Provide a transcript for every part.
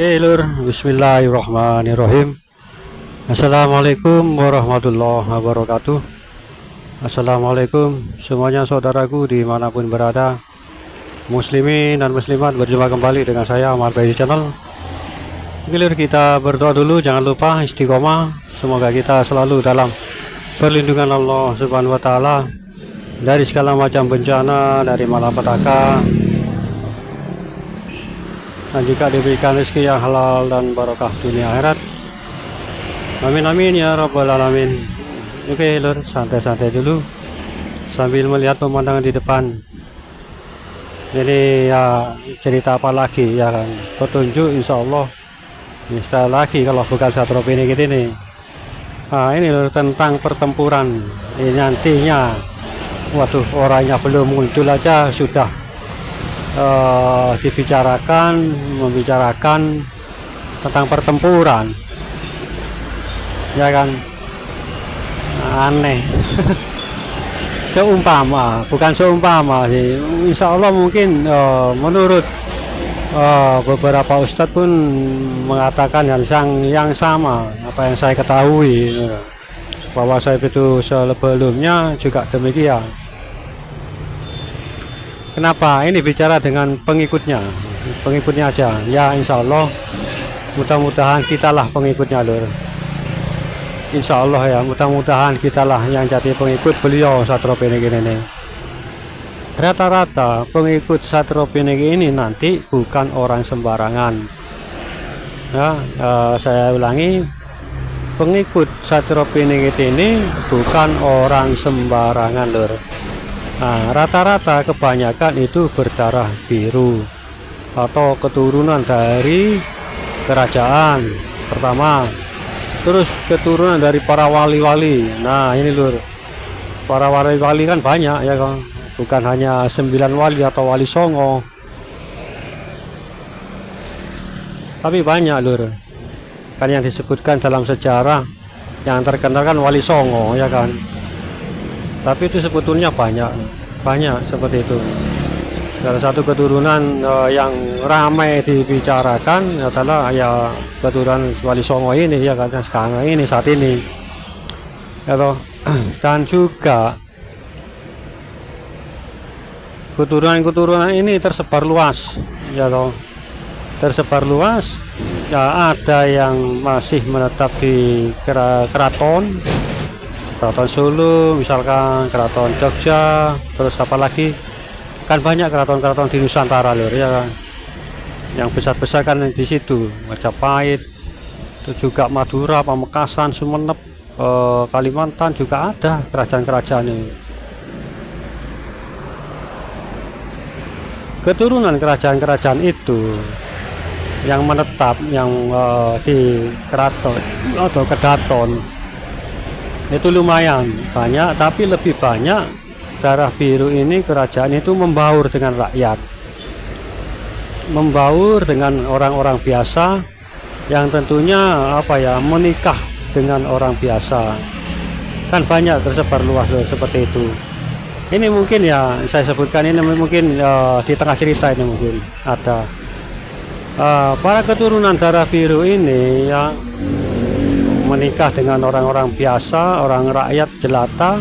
Oke lur, bismillahirrahmanirrahim. Assalamualaikum warahmatullahi wabarakatuh. Assalamualaikum semuanya saudaraku dimanapun berada, muslimin dan muslimat. Berjumpa kembali dengan saya Ahmad Bayu Channel. Oke lur, kita berdoa dulu, jangan lupa istiqomah. Semoga kita selalu dalam perlindungan Allah Subhanahu wa taala dari segala macam bencana, dari malapetaka, dan jika diberikan rezeki yang halal dan barokah dunia akhirat. Amin amin ya rabbal alamin. Oke lur, santai-santai dulu sambil melihat pemandangan di depan. Jadi ya cerita apa lagi ya kan, petunjuk insya Allah. Sekali lagi kalau bukan Satrio Piniki ini. Nah ini lur, tentang pertempuran ini nantinya. Waduh, orangnya belum muncul aja sudah membicarakan tentang pertempuran ya kan, aneh. Bukan seumpama sih, insya Allah mungkin menurut beberapa ustadz pun mengatakan yang sama apa yang saya ketahui, bahwa saya itu sebelumnya juga demikian. Kenapa ini bicara dengan pengikutnya aja ya, insya Allah mudah-mudahan kitalah pengikutnya lur, insya Allah ya, mudah-mudahan kitalah yang jadi pengikut beliau Satrio Piniki ini. Rata-rata pengikut Satrio Piniki ini nanti bukan orang sembarangan ya, saya ulangi, pengikut Satrio Piniki ini bukan orang sembarangan lur. Nah, rata-rata kebanyakan itu berdarah biru atau keturunan dari kerajaan pertama, terus keturunan dari para wali-wali. Nah ini lur, para wali-wali kan banyak ya kan, bukan hanya 9 wali atau wali songo, tapi banyak lur kan yang disebutkan dalam sejarah. Yang terkenal kan wali songo ya kan, tapi itu sebetulnya banyak seperti itu. Salah satu keturunan yang ramai dibicarakan adalah ya keturunan wali songo ini ya kan, sekarang ini saat ini ya toh. Dan juga keturunan ini tersebar luas ya toh, ya. Ada yang masih menetap di keraton Solo misalkan, keraton Jogja, terus apalagi kan banyak keraton-keraton di Nusantara lur ya kan, yang besar-besar kan di situ, Majapahit, itu juga Madura, Pamekasan, Sumenep, Kalimantan juga ada kerajaan-kerajaan ini. Keturunan kerajaan-kerajaan itu yang menetap yang di keraton atau kedaton itu lumayan banyak, tapi lebih banyak darah biru ini kerajaan itu membaur dengan rakyat, membaur dengan orang-orang biasa yang tentunya menikah dengan orang biasa, kan banyak tersebar luas loh, seperti itu. Ini mungkin ya saya sebutkan ini mungkin di tengah cerita ini mungkin ada para keturunan darah biru ini yang menikah dengan orang-orang biasa, orang rakyat jelata,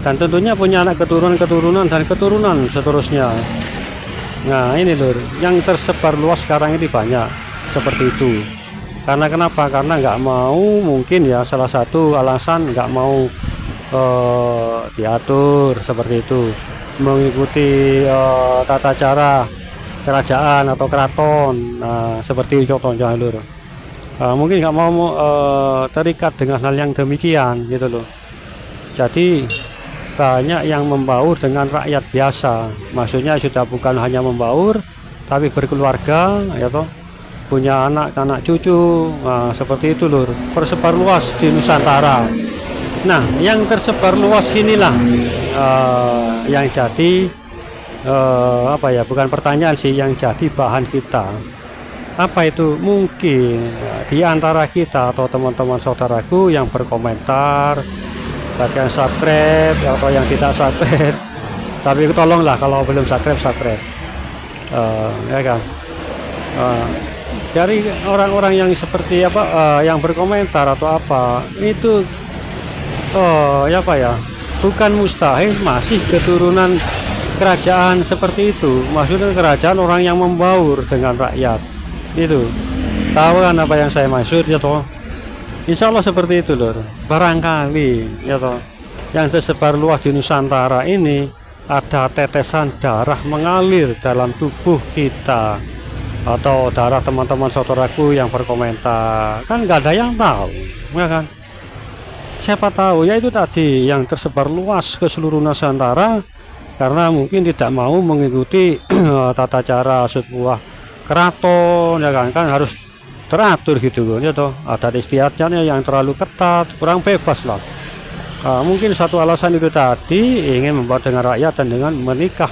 dan tentunya punya anak keturunan dan keturunan seterusnya. Nah ini lur, yang tersebar luas sekarang ini banyak seperti itu. Karena kenapa? Karena nggak mau, mungkin ya salah satu alasan nggak mau diatur seperti itu, mengikuti tata cara kerajaan atau keraton. Nah seperti contohnya lur, mungkin nggak mau terikat dengan hal yang demikian gitu loh. Jadi banyak yang membaur dengan rakyat biasa, maksudnya sudah bukan hanya membaur tapi berkeluarga ya toh, punya anak cucu. Nah, seperti itu lur, tersebar luas di Nusantara. Nah yang tersebar luas inilah yang jadi bukan pertanyaan sih, yang jadi bahan kita. Apa itu? Mungkin di antara kita atau teman-teman saudaraku yang berkomentar, bagian subscribe atau yang tidak subscribe, tapi tolonglah kalau belum subscribe ya kan. dari orang-orang yang seperti apa yang berkomentar atau apa itu ya apa ya, bukan mustahil masih keturunan kerajaan seperti itu, maksudnya kerajaan orang yang membaur dengan rakyat itu. Tahu kan apa yang saya maksud ya toh? Insya Allah seperti itu loh. Barangkali ya toh, yang tersebar luas di Nusantara ini ada tetesan darah mengalir dalam tubuh kita, atau darah teman-teman saudaraku yang berkomentar, kan nggak ada yang tahu ya kan. Siapa tahu ya itu tadi yang tersebar luas ke seluruh Nusantara karena mungkin tidak mau mengikuti tata cara sebuah keraton ya kan harus teratur gitu kan ya toh, adat istiadatnya yang terlalu ketat, kurang bebas lah. Mungkin satu alasan itu tadi ingin membuat dengan rakyat dan dengan menikah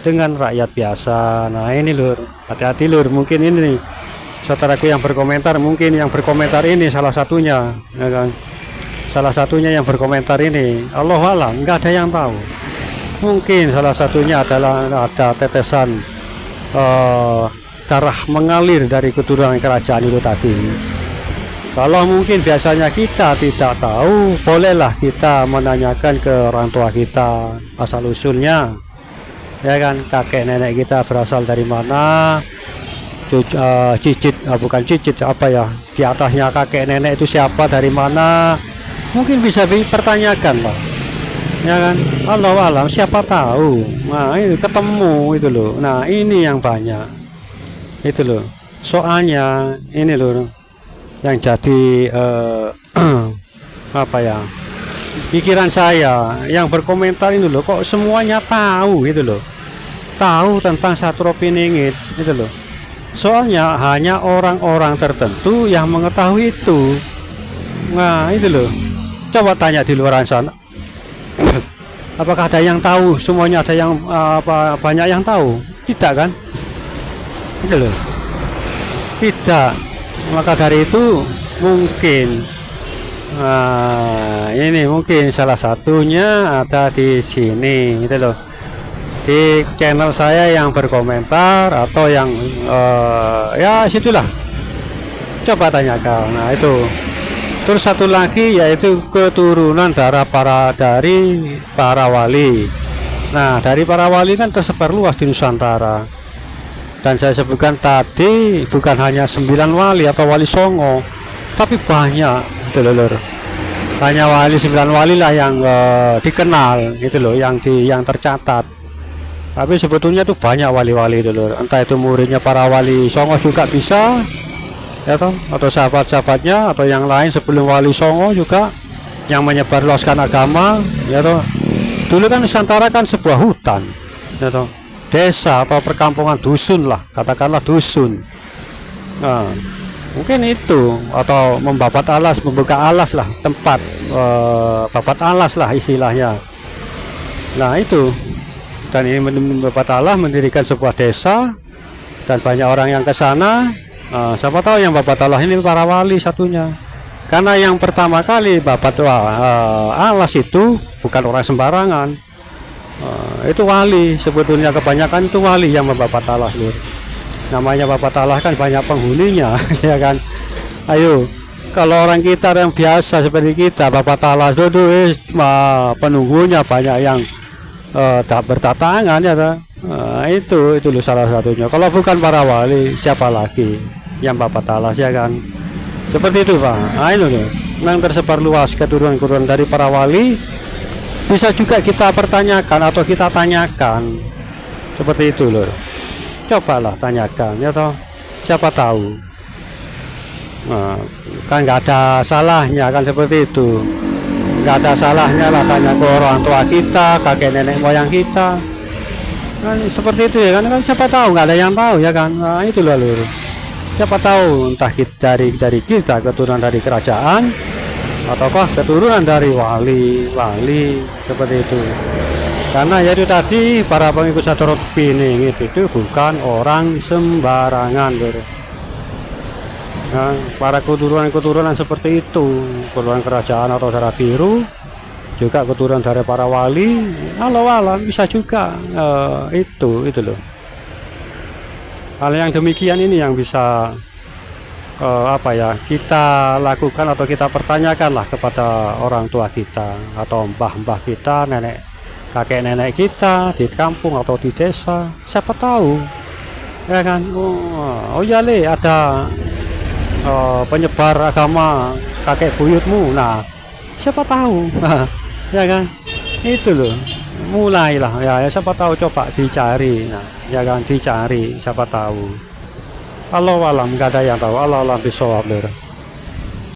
dengan rakyat biasa. Nah ini lur, hati-hati lur, mungkin ini nih saudaraku yang berkomentar, mungkin yang berkomentar ini salah satunya ya kan, salah satunya yang berkomentar ini, Allah alam, nggak ada yang tahu. Mungkin salah satunya adalah ada tetesan darah mengalir dari keturunan kerajaan itu tadi. Kalau mungkin biasanya kita tidak tahu, bolehlah kita menanyakan ke orang tua kita asal usulnya ya kan, kakek nenek kita berasal dari mana, cicit bukan cicit apa ya, di atasnya kakek nenek itu siapa, dari mana, mungkin bisa dipertanyakan lah ya kan. Allah alam, siapa tahu. Nah itu ketemu itu loh. Nah ini yang banyak itu loh, soalnya ini loh yang jadi apa ya, pikiran saya yang berkomentar ini loh, kok semuanya tahu itu loh, tahu tentang Satro Piningit itu loh. Soalnya hanya orang-orang tertentu yang mengetahui itu. Nah itu loh, coba tanya di luar sana, apakah ada yang tahu? Semuanya ada yang banyak yang tahu? Tidak kan? Itu loh, tidak. Maka dari itu mungkin ini mungkin salah satunya ada di sini gitu loh, di channel saya yang berkomentar atau yang ya situlah, coba tanyakan. Nah itu terus satu lagi yaitu keturunan dari para wali. Nah dari para wali kan tersebar luas di Nusantara, dan saya sebutkan tadi bukan hanya 9 wali atau wali songo, tapi banyak gitu loh. Hanya wali 9 wali lah yang dikenal gitu loh, yang tercatat. Tapi sebetulnya tuh banyak wali-wali itu loh. Entah itu muridnya para wali songo juga bisa ya toh, atau sahabat-sahabatnya atau yang lain sebelum wali songo juga yang menyebarluaskan agama ya toh. Dulu kan Nusantara kan sebuah hutan ya toh, desa atau perkampungan, dusun lah, katakanlah dusun. Nah, mungkin itu, atau membabat alas, membuka alas lah, tempat babat alas lah istilahnya. Nah itu, dan ini membabat alas, mendirikan sebuah desa dan banyak orang yang ke sana. Siapa tahu yang babat alas ini para wali satunya, karena yang pertama kali babat alas itu bukan orang sembarangan. Itu wali, sebetulnya kebanyakan itu wali yang membabat alas lur. Namanya babat alas kan banyak penghuninya ya kan. Ayo, kalau orang kita yang biasa seperti kita babat alas dulu penunggunya banyak yang tak bertatangan ya kan. Itu loh salah satunya. Kalau bukan para wali, siapa lagi yang babat alas ya kan. Seperti itu Pak. Nah itu loh, yang tersebar luas keturunan dari para wali. Bisa juga kita pertanyakan atau kita tanyakan seperti itu loh. Cobalah tanyakan ya toh, siapa tahu. Nah, kan nggak ada salahnya kan seperti itu, nggak ada salahnya lah tanya ke orang tua kita, kakek nenek moyang kita kan seperti itu ya kan. Siapa tahu, nggak ada yang tahu ya kan. Nah itu loh lur, siapa tahu entah kita dari kita keturunan dari kerajaan ataukah keturunan dari wali seperti itu. Karena ya itu tadi, para pengikut Satro Piningit itu bukan orang sembarangan lur. Nah, para keturunan seperti itu, keturunan kerajaan atau darah biru, juga keturunan dari para wali, alam bisa juga itu loh. Hal yang demikian ini yang bisa apa ya, kita lakukan atau kita pertanyakanlah kepada orang tua kita atau mbah-mbah kita, nenek kakek nenek kita di kampung atau di desa, siapa tahu ya kan. Oh ya le, ada penyebar agama kakek buyutmu, nah siapa tahu ya kan, itu loh, mulailah ya, ya siapa tahu, coba dicari, nah ya kan, dicari siapa tahu. Allah alam, nggak ada yang tahu, Allah alam bisawab.